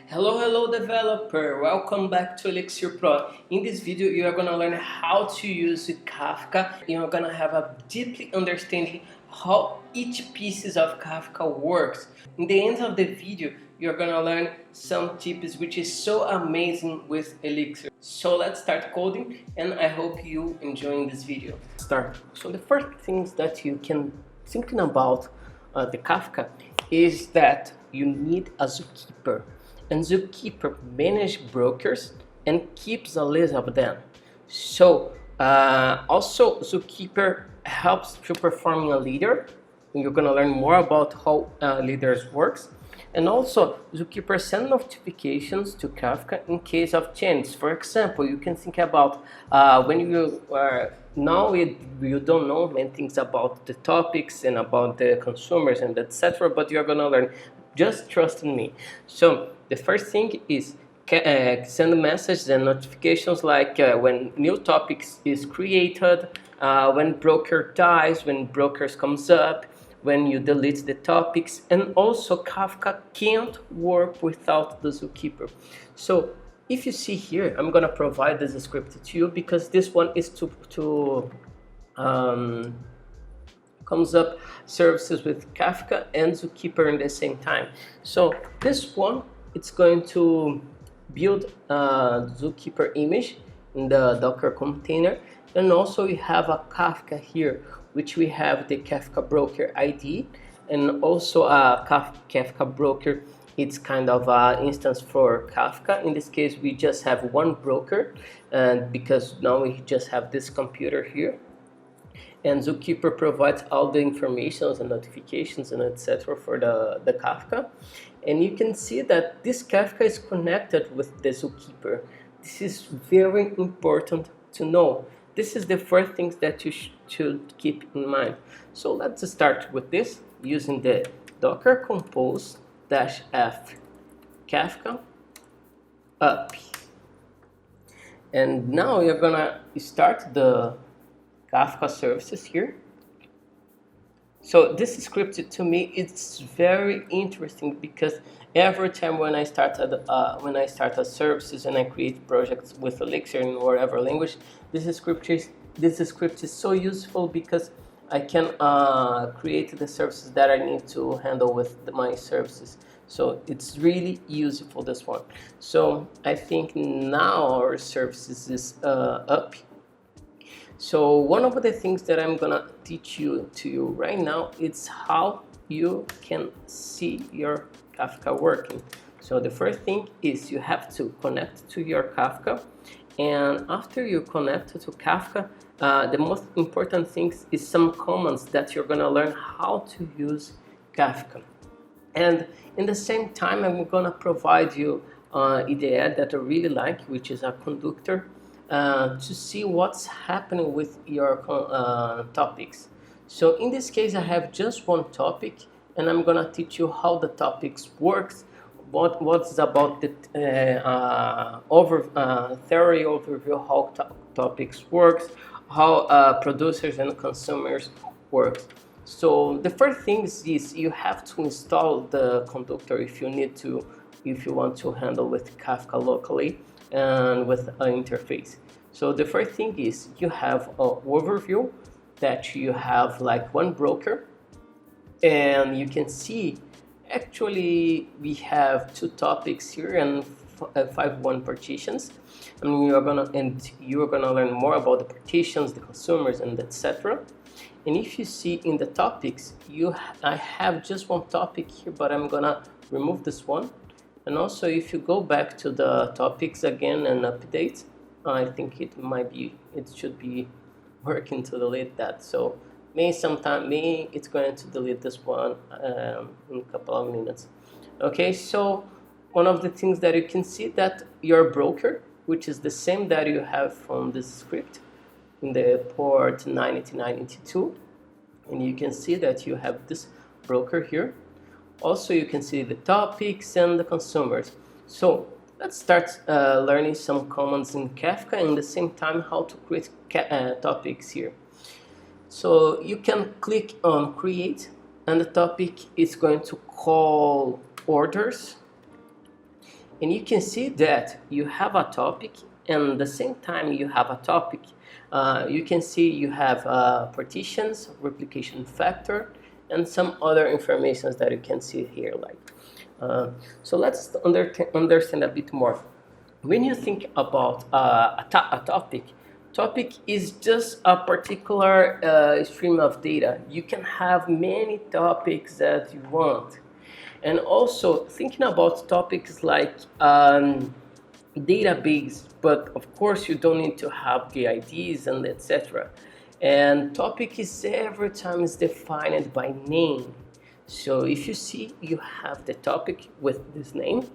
Hello developer, welcome back to Elixir Pro. In this video you are going to learn how to use Kafka. You are going to have a deeply understanding how each pieces of Kafka works. In the end of the video you are going to learn some tips which is so amazing with Elixir. So let's start coding and I hope you enjoying this video. Start. So the first things that you can thinking about the Kafka is that you need a zookeeper. And Zookeeper manages brokers and keeps a list of them. So also Zookeeper helps to performing a leader. You're gonna learn more about how leaders works. And also Zookeeper sends notifications to Kafka in case of change. For example, you can think about when you are now you don't know many things about the topics and about the consumers and etc. But you're gonna learn. Just trust in me. So the first thing is send messages and notifications like when new topics is created, when broker dies, when brokers comes up, when you delete the topics, and also Kafka can't work without the zookeeper. So if you see here, I'm gonna provide this script to you because this one is to comes up services with Kafka and Zookeeper in the same time. So this one, it's going to build a Zookeeper image in the Docker container. And also we have a Kafka here, which we have the Kafka broker ID and also a Kafka broker. It's kind of an instance for Kafka. In this case, we just have one broker, and because now we just have this computer here. And Zookeeper provides all the information and notifications and etc. for the Kafka. And you can see that this Kafka is connected with the Zookeeper. This is very important to know. This is the first things that you should keep in mind. So let's start with this using the docker compose -f Kafka up. And now you're gonna start the Kafka services here. So this script to me it's very interesting because every time when I start a services and I create projects with Elixir in whatever language, this script is so useful because I can create the services that I need to handle with my services. So it's really useful, this one. So I think now our services is up. So one of the things that I'm gonna teach you right now is how you can see your Kafka working. So the first thing is you have to connect to your Kafka, and after you connect to Kafka, the most important thing is some commands that you're gonna learn how to use Kafka. And in the same time, I'm gonna provide you IDE that I really like, which is a conductor. To see what's happening with your topics. So in this case I have just one topic and I'm gonna teach you how the topics works, what's about the theory overview, how topics works, how producers and consumers works. So the first thing is you have to install the conductor if you want to handle with Kafka locally and with an interface. So the first thing is you have an overview that you have like one broker, and you can see actually we have two topics here and 5 partitions, and you are gonna learn more about the partitions, the consumers, and etc. And if you see in the topics, I have just one topic here, but I'm gonna remove this one. And also if you go back to the topics again and update, I think it should be working to delete that. So maybe it's going to delete this one in a couple of minutes. Okay, so one of the things that you can see that your broker, which is the same that you have from this script in the port 9092, and you can see that you have this broker here. Also, you can see the topics and the consumers. So let's start learning some commands in Kafka and at the same time how to create topics here. So you can click on create and the topic is going to call orders. And you can see that you have a topic, and at the same time you have a topic. You can see you have partitions, replication factor, and some other informations that you can see here. So let's understand a bit more. When you think about a topic is just a particular stream of data. You can have many topics that you want. And also thinking about topics like database, but of course you don't need to have the IDs and etc. And topic is every time is defined by name. So if you see you have the topic with this name,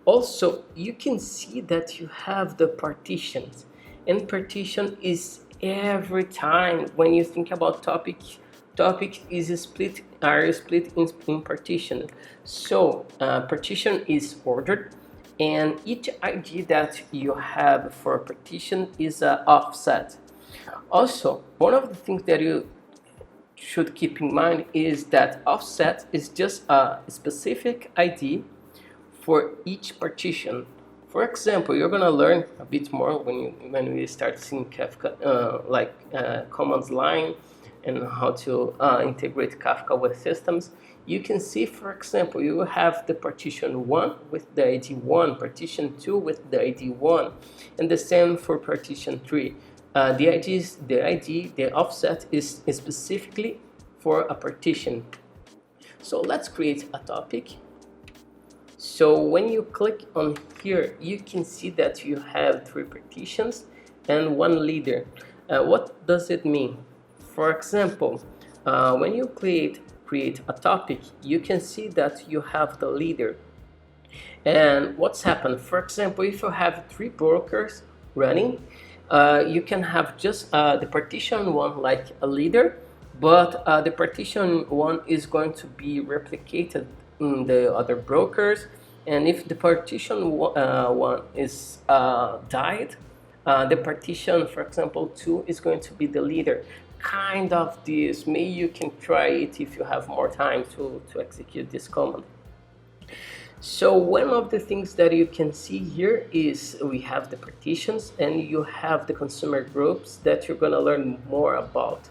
also you can see that you have the partitions, and partition is every time when you think about topic is split in partition. So partition is ordered, and each ID that you have for a partition is offset. Also, one of the things that you should keep in mind is that offset is just a specific ID for each partition. For example, you're gonna learn a bit more when we start seeing Kafka, commands line and how to integrate Kafka with systems. You can see, for example, you have the partition 1 with the ID 1, partition 2 with the ID 1, and the same for partition 3. The offset is specifically for a partition. So let's create a topic. So when you click on here, you can see that you have 3 partitions and 1 leader. What does it mean? For example, when you create a topic, you can see that you have the leader. And what's happened? For example, if you have 3 brokers running, you can have just the partition 1 like a leader, but the partition 1 is going to be replicated in the other brokers. And if the partition 1 is died, the partition, for example, 2 is going to be the leader. Kind of this. Maybe you can try it if you have more time to execute this command. So one of the things that you can see here is we have the partitions, and you have the consumer groups that you're going to learn more about.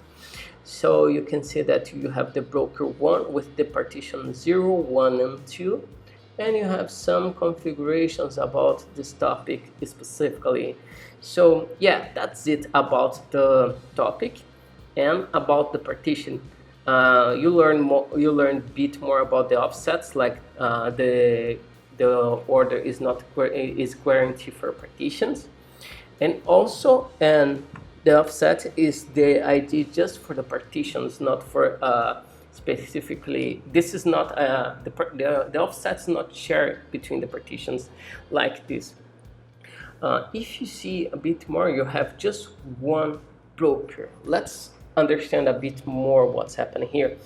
So you can see that you have the broker 1 with the partition 0, 1, and 2. And you have some configurations about this topic specifically. So yeah, that's it about the topic and about the partition. You learn a bit more about the offsets, like the order is not guaranteed for partitions, and also the offset is the ID just for the partitions, not for specifically. This is not the offset is not shared between the partitions like this. If you see a bit more, you have just 1 broker. Let's understand a bit more what's happening here.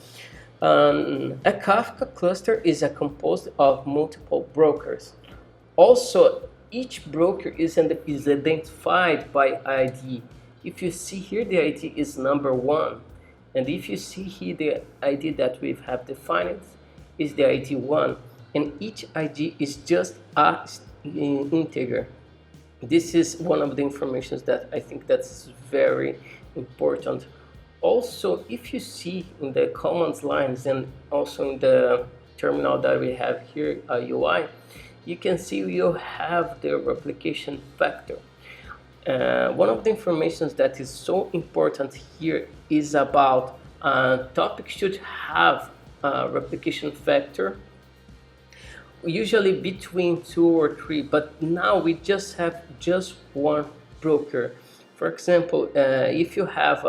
A Kafka cluster is composed of multiple brokers. Also, each broker is identified by ID. If you see here, the ID is number 1. And if you see here, the ID that we have defined is the ID 1. And each ID is just an integer. This is one of the informations that I think that's very important. Also, if you see in the commands lines and also in the terminal that we have here, UI, you can see you have the replication factor. One of the informations that is so important here is about topic should have a replication factor, usually between 2 or 3, but now we just have just 1 broker. For example, if you have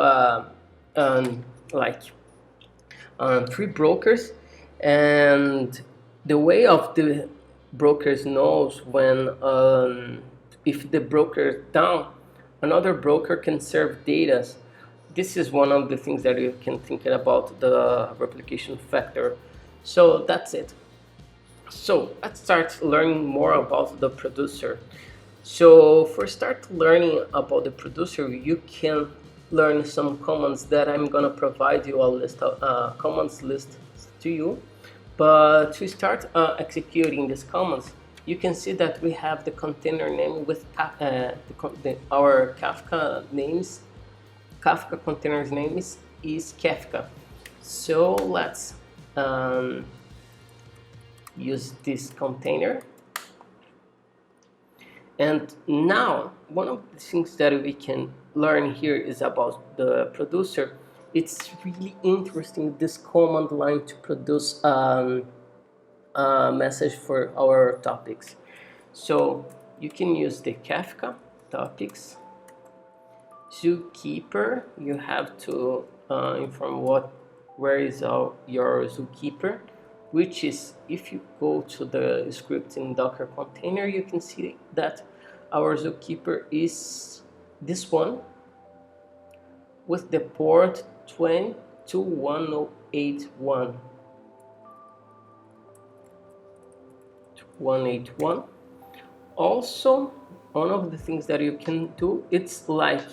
3 brokers, and the way of the brokers knows when if the broker is down, another broker can serve data. This is one of the things that you can think about the replication factor. So that's it. So let's start learning more about the producer. So for start learning about the producer, you can learn some commands that I'm gonna provide you a list of commands list to you. But to start executing these commands, you can see that we have the container name with our Kafka names. Kafka containers name is Kafka. So let's use this container. And now, one of the things that we can learn here is about the producer. It's really interesting, this command line to produce a message for our topics. So you can use the Kafka topics zookeeper. You have to inform where is your zookeeper, which is, if you go to the script in Docker container, you can see that our zookeeper is this one with the port 21081. 181. Also, one of the things that you can do, it's like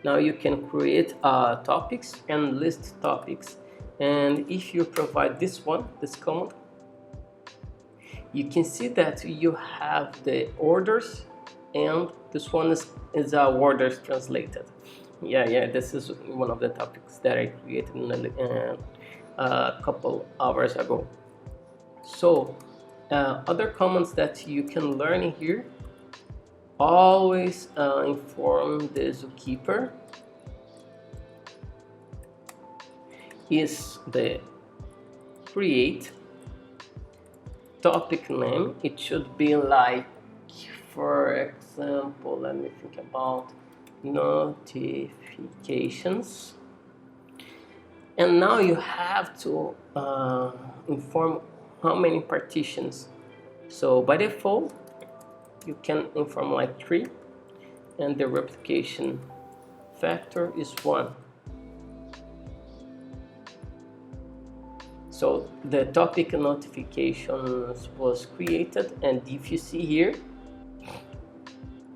now you can create topics and list topics. And if you provide this command, you can see that you have the orders, and this one is orders translated. Yeah, this is one of the topics that I created a couple hours ago. So other commands that you can learn here, always inform the zookeeper, is the create topic name. It should be like, for example, let me think about notifications. And now you have to inform how many partitions. So by default, you can inform like 3, and the replication factor is 1. So the topic notifications was created, and if you see here,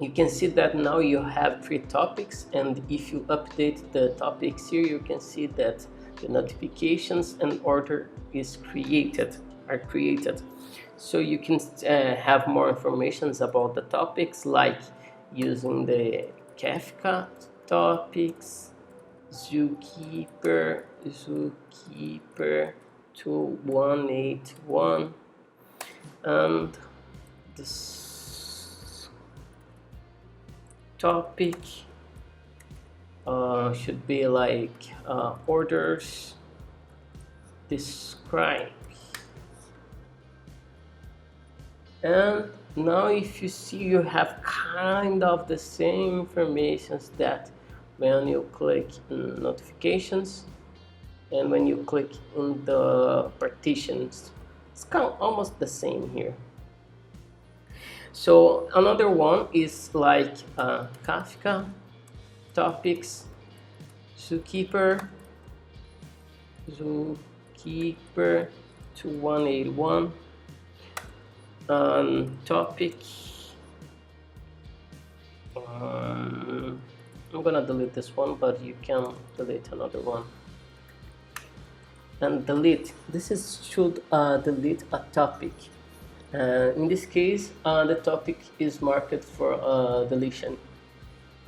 you can see that now you have 3 topics, and if you update the topics here, you can see that the notifications and order are created. So you can have more information about the topics, like using the Kafka topics, zookeeper 2181, and this topic should be like orders describe. And now if you see, you have kind of the same informations that when you click in notifications and when you click in the partitions. It's kind of almost the same here. So another one is like Kafka topics zookeeper 2181 topic. I'm gonna delete this one, but you can delete another one. And delete. This should delete a topic. In this case, the topic is marked for deletion.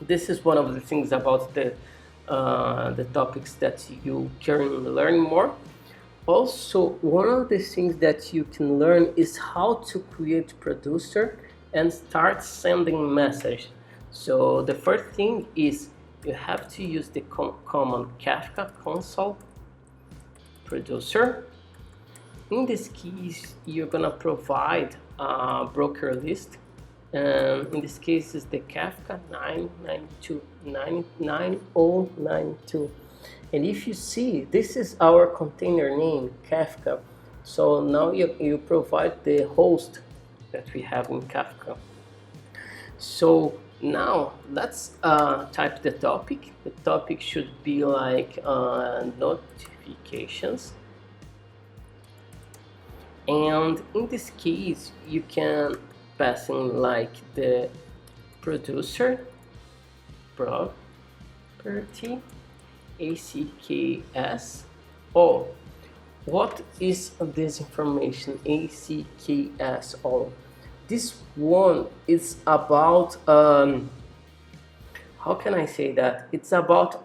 This is one of the things about the topics that you can learn more. Also, one of the things that you can learn is how to create producer and start sending message. So the first thing is you have to use the command Kafka console producer. In this case, you're gonna provide a broker list, and in this case is the Kafka 9092. And if you see, this is our container name, Kafka. So now you provide the host that we have in Kafka. So now let's type the topic. The topic should be like notifications. And in this case, you can pass in like the producer property ACKS. Oh, what is this information ACKS? Oh, This one is about how can I say that? It's about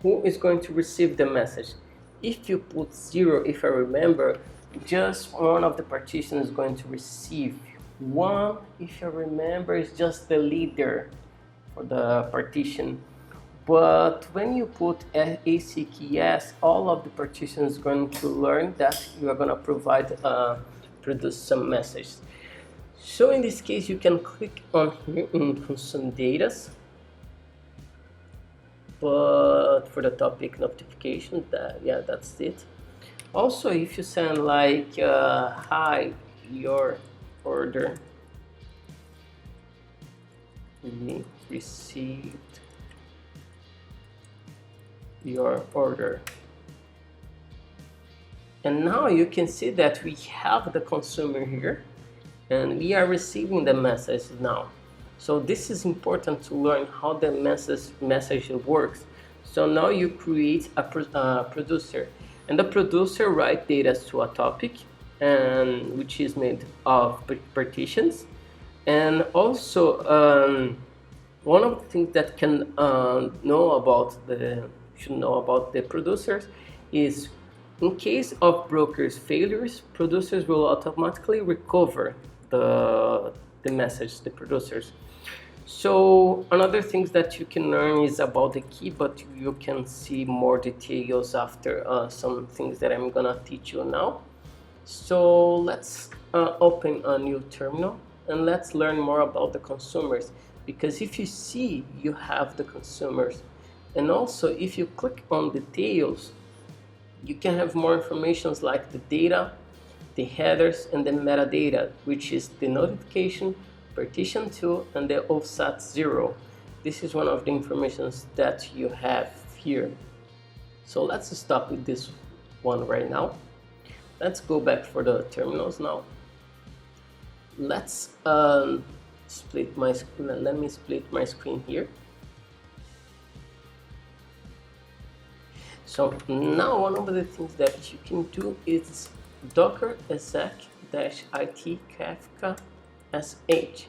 who is going to receive the message. If you put 0, if I remember, just one of the partitions is going to receive. 1, if I remember, is just the leader for the partition. But when you put ACKS, all of the partitions are going to learn that you are going to produce some message. So in this case, you can click on here in consume data, but for the topic notification, that's it. Also, if you send like hi, your order we received your order, and now you can see that we have the consumer here and we are receiving the message now. So this is important to learn how the message works. So now you create a producer, and the producer writes data to a topic, and which is made of partitions. And also one of the things that can should know about the producers is, in case of brokers failures, producers will automatically recover the message, the producers. So another thing that you can learn is about the key, but you can see more details after some things that I'm gonna teach you now. So let's open a new terminal and let's learn more about the consumers, because if you see, you have the consumers, and also if you click on details, you can have more informations like the data, the headers, and the metadata, which is the notification, partition 2, and the offset 0. This is one of the informations that you have here. So let's stop with this one right now. Let's go back for the terminals now. Let's split my screen. Let me split my screen here. So now one of the things that you can do is docker exec-it kafka sh.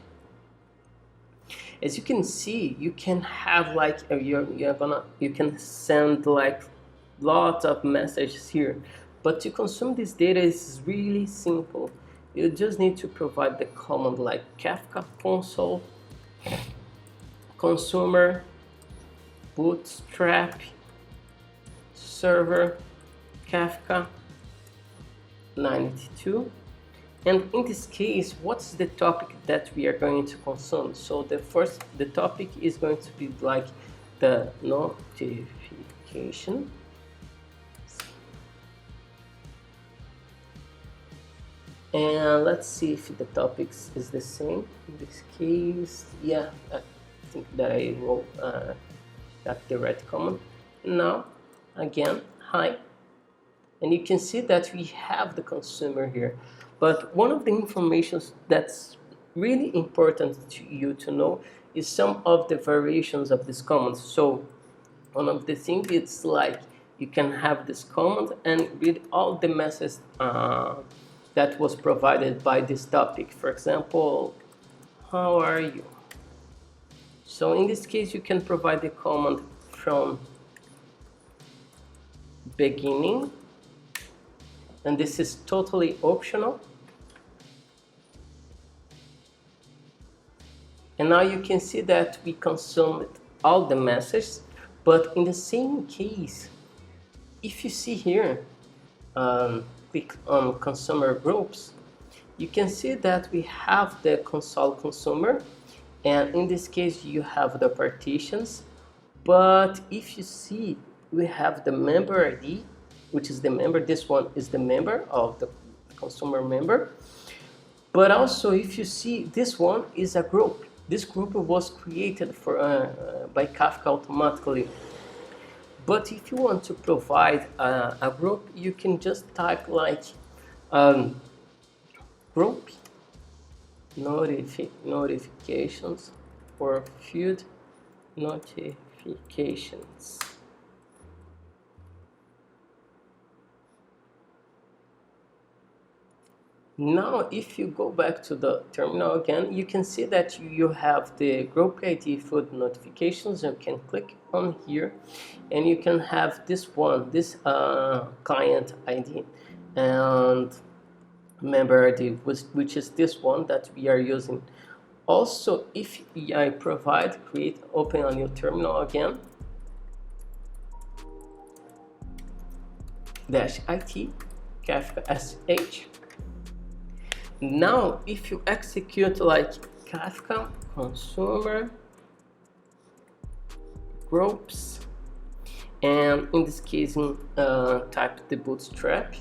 As you can see, you can have like you can send like lots of messages here, but to consume this data is really simple. You just need to provide the command like Kafka console consumer bootstrap server Kafka 92, and in this case, what's the topic that we are going to consume? So the topic is going to be like the notification, and let's see if the topics is the same. In this case, yeah, I think that I wrote got the right command. Now again, hi, and you can see that we have the consumer here. But one of the informations that's really important to you to know is some of the variations of this command. So one of the things it's like you can have this command and read all the messages that was provided by this topic. For example, how are you? So in this case, you can provide the command from beginning, and this is totally optional. And now you can see that we consumed all the messages, but in the same case, if you see here, click on consumer groups, you can see that we have the console consumer, and in this case you have the partitions. But if you see, we have the member ID, which is the member. This one is the member of the consumer member. But also, if you see, this one is a group. This group was created by Kafka automatically. But if you want to provide a group, you can just type like group notifications or field notifications. Now, if you go back to the terminal again, you can see that you have the group ID food notifications. You can click on here and you can have this one, this client ID and member ID, which is this one that we are using. Also, if I provide, create, open a new terminal again, -it, Kafka sh. Now, if you execute like Kafka consumer groups, and in this case, type the bootstrap,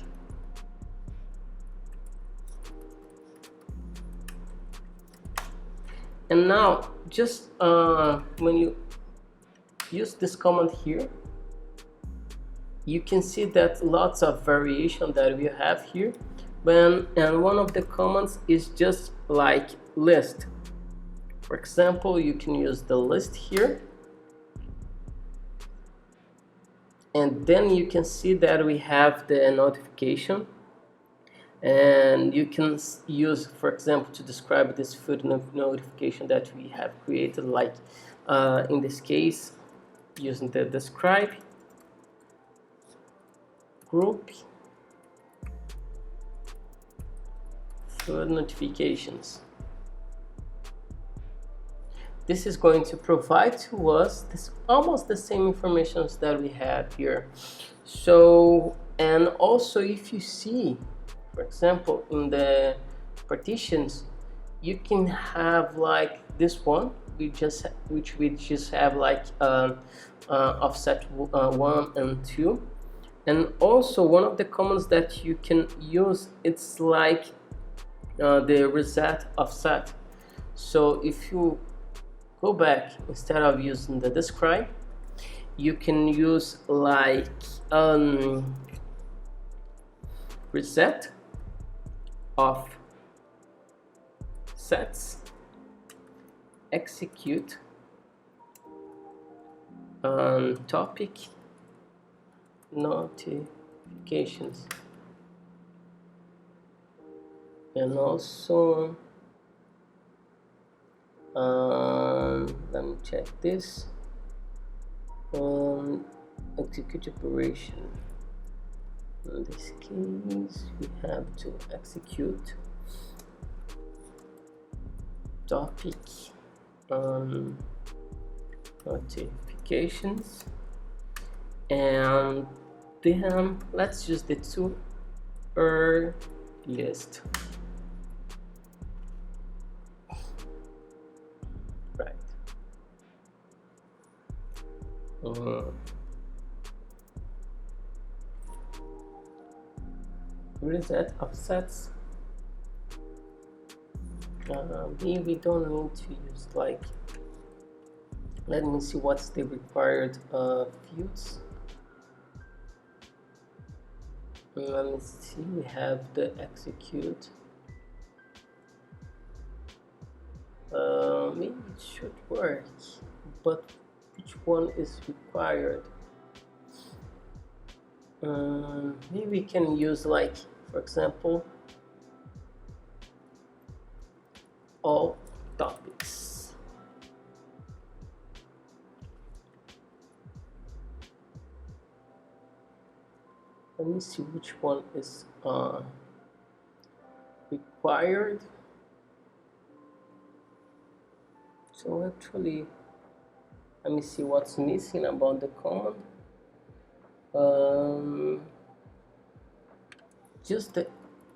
and now just when you use this command here, you can see that lots of variation that we have here. And one of the commands is just like list. For example, you can use the list here, and then you can see that we have the notification, and you can use, for example, to describe this food notification that we have created, like in this case, using the describe group food notifications. This is going to provide to us almost the same information that we have here. So, and also if you see, for example, in the partitions, you can have like this one, which we just have like offset 1 and 2. And also one of the commands that you can use, it's like the reset offset. So if you go back, instead of using the describe, you can use like reset of sets execute topic notifications. And also let me check this, execute operation. In this case, we have to execute topic notifications, and then let's use the two earliest. Right. Reset offsets. Maybe we don't need to use like, let me see what's the required fields. Let me see, we have the execute. Maybe it should work, but which one is required? Maybe we can use like, for example, all topics. Let me see which one is required. So actually, let me see what's missing about the command. Just the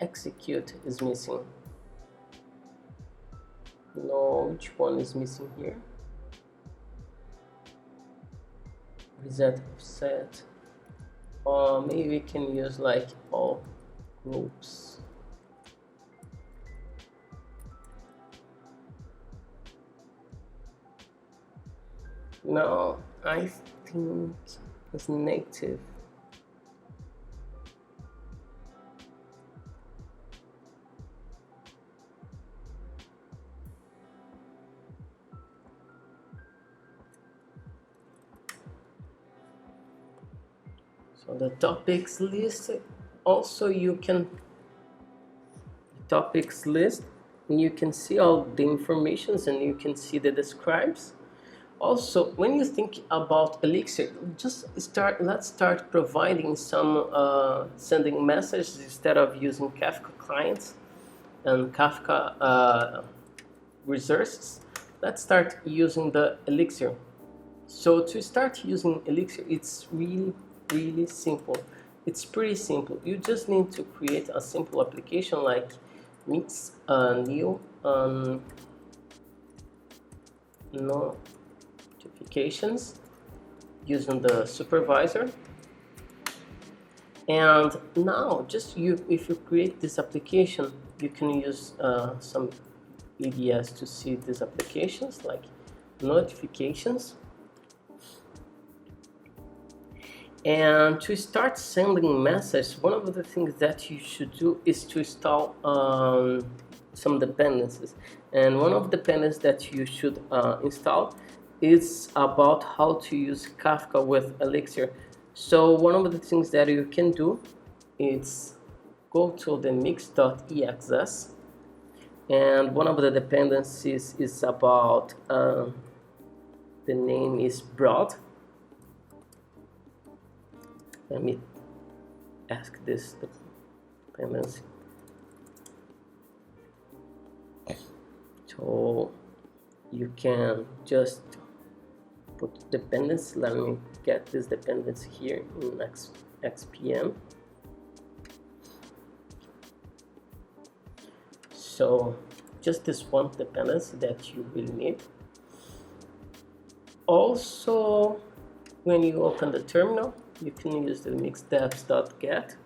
execute is missing. No, which one is missing here? Reset offset. Or maybe we can use like all groups. No, I think it's native. So the topics list, also you can topics list, and you can see all the informations and you can see the describes. Also, when you think about Elixir, let's start providing some sending messages instead of using Kafka clients and Kafka resources. Let's start using the Elixir. So to start using Elixir, it's really simple. It's pretty simple. You just need to create a simple application like mix new notifications using the supervisor. And now if you create this application, you can use some EDS to see these applications like notifications. And to start sending messages, one of the things that you should do is to install some dependencies. And one of the dependencies that you should install is about how to use Kafka with Elixir. So one of the things that you can do is go to the mix.exs, and one of the dependencies is about the name is broad. Let me ask this dependency. So you can just put dependency. Let me get this dependency here in XPM. So just this one dependency that you will need. Also, when you open the terminal, you can use the mixdeps.get.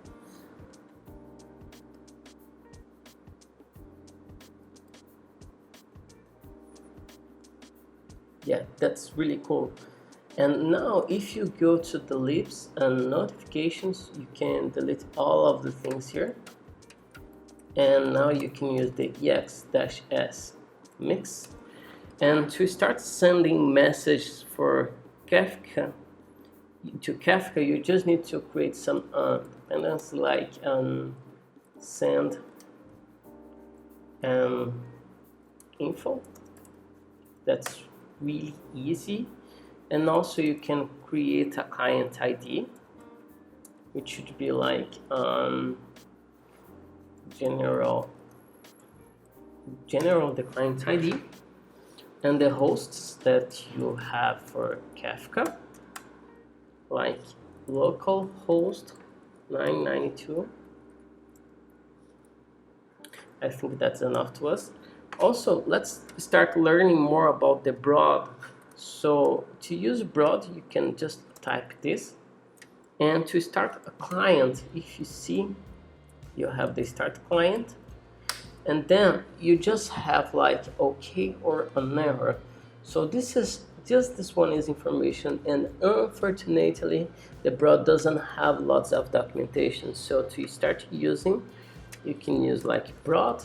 Yeah, that's really cool. And now if you go to the libs and notifications, you can delete all of the things here. And now you can use the ex-s mix. And to start sending messages for Kafka, you just need to create some dependency like send info. That's really easy. And also you can create a client ID, which should be like general the client ID, and the hosts that you have for Kafka, like local host 992. I think that's enough to us. Also, let's start learning more about the broad. So to use broad, you can just type this, and to start a client, if you see, you have the start client, and then you just have like okay or an error. So this one is information, and unfortunately the broad doesn't have lots of documentation. So to start using, you can use like broad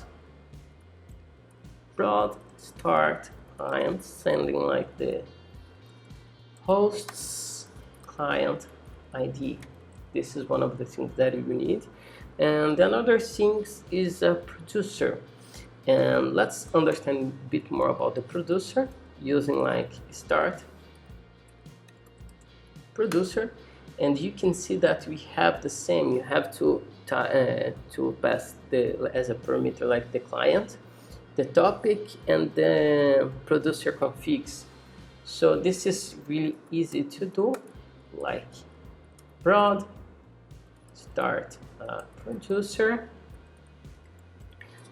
start client, sending like the hosts client ID. This is one of the things that you need. And another thing is a producer. And let's understand a bit more about the producer using like start producer. And you can see that we have the same. You have to pass as a parameter like the client, the topic, and the producer configs. So this is really easy to do, like broad start producer,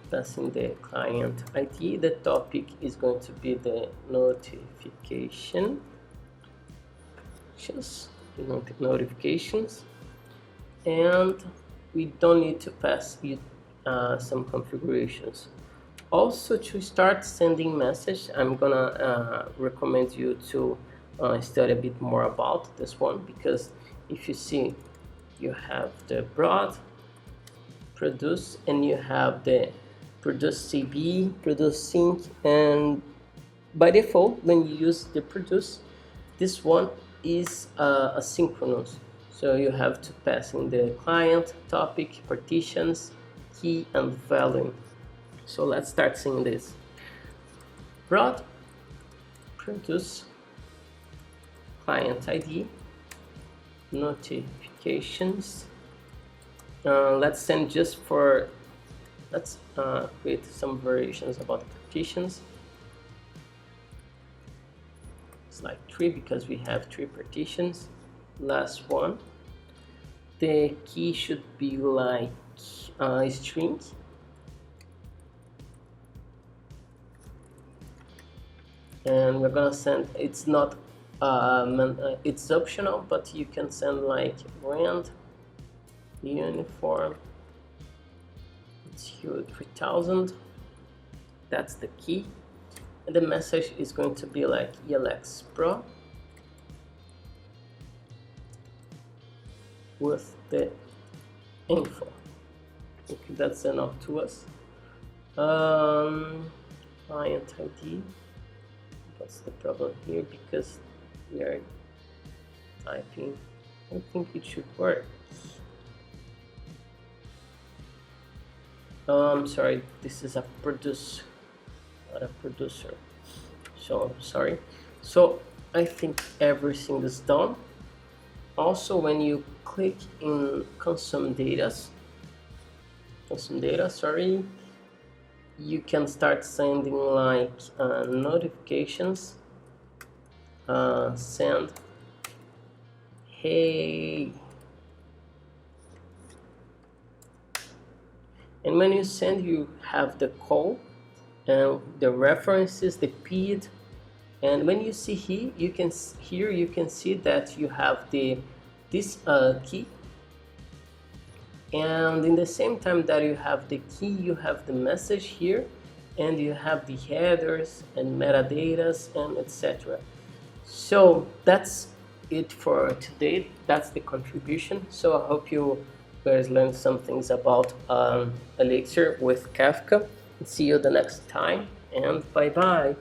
passing the client ID. The topic is going to be the notifications, and we don't need to pass it some configurations. Also, to start sending message, I'm gonna recommend you to study a bit more about this one, because if you see, you have the broad produce, and you have the produce CB, produce sync, and by default, when you use the produce, this one is asynchronous. So you have to pass in the client, topic, partitions, key, and value. So let's start seeing this. Prod produce client ID notifications. Let's send just for, let's create some variations about the partitions. It's like 3 because we have 3 partitions. Last one, the key should be like a string. And we're gonna send, it's not it's optional, but you can send like rand uniform, it's here 3000. That's the key, and the message is going to be like ELX Pro with the info. Okay, that's enough to us. Client ID. What's the problem here? Because we are typing. I think it should work. I'm sorry, this is a produce, not a producer. So I'm sorry. So I think everything is done. Also, when you click in consume data, sorry, you can start sending like notifications. Send hey, and when you send, you have the call and the references, the PID, and when you see here, you can see that you have this key, and in the same time that you have the key, you have the message here, and you have the headers and metadatas and etc. So that's it for today. That's the contribution. So I hope you guys learned some things about Elixir with Kafka. See you the next time, and bye bye.